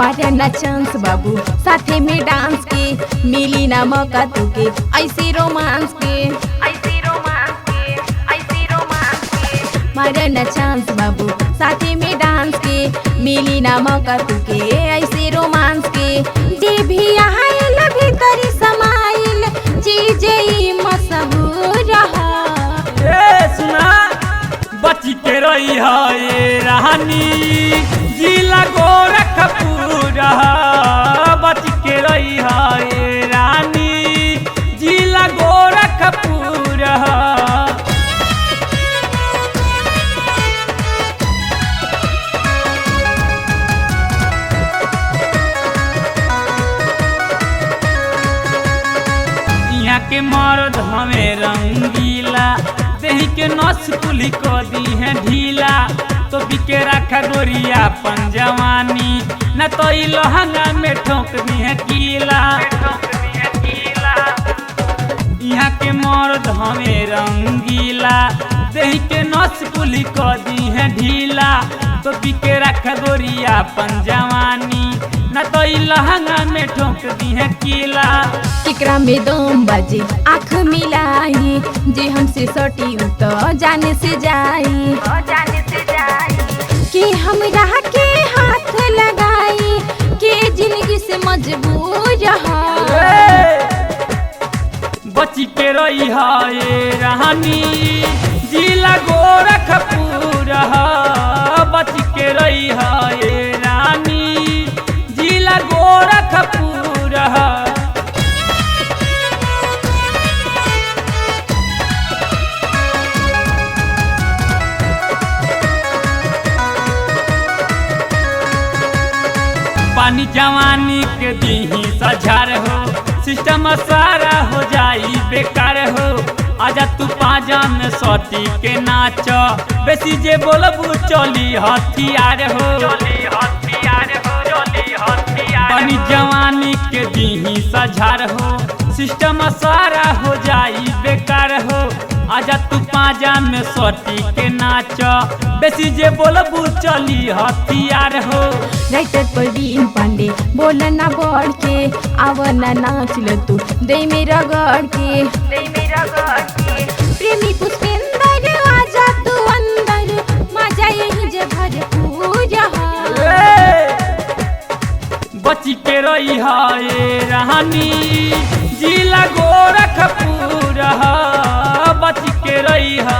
मारे न चांस बाबू साथे में डांस के, मिली ना मौका तुके ऐसे रोमांस के, ऐसे रोमांस के, ऐसे रोमांस के। मारे न चांस बाबू साथे में डांस के, मिली ना मौका तुके ऐसे रोमांस के। जे भी आइल भीतरी समाइल चीजे मशहूर रहा। सुना बच के रही है ये रानी जिला गोरखपुर, बच के रही है ये रानी जिला गोरखपुर। यहाँ के मर्द हमें रंगीला, देही के नस कुली को दी है ढीला, तो बिके रखा गोरिया पंजवानी, न तो ई लहंगा में ठोक दी है कीला। यहाँ के मर्द हमें रंगीला, देही के नस कुली को दी है ढीला, तो बिके रखा गोरिया पंजवानी, न तो ई लहंगा में ठोक दी है कीला। केकरा में दम बाजे आँख मिलाई, जे हमसे सटी तो जाने से जाई, जाने से जाई। कि हमरा के हाथ लगाई के जिंदगी से मजबूर बच के रही है ये रानी जिला गोरखपुर, बच के रही है ये रानी जिला गोरखपुर। पानी जवानी के दीही सझार हो, सिस्टम सारा हो जाई बेकार हो। आजा तू पाजा में सटी के नाच, बेसी जे बोलबू चली हथियार हो, चली हथियार हो, चली हथियार। पानी जवानी के दीही सझार हो, सिस्टम सारा हो जाई बेकार हो। आजा तू पाजा में सटी के नाच, बेसी जे बोलबू चली हथियार हो। राइटर प्रवीण पांडे बोल ना बढ़ के, आवना नाच ल तू दे मेरा गढ़ के, दे मेरा गढ़ के। प्रेमी पुष्पेंद्र आजा तू अंदर, मजा यही जे भरपूर। बच के रही है ये रानी जिला गोरखपुर, बच के रही है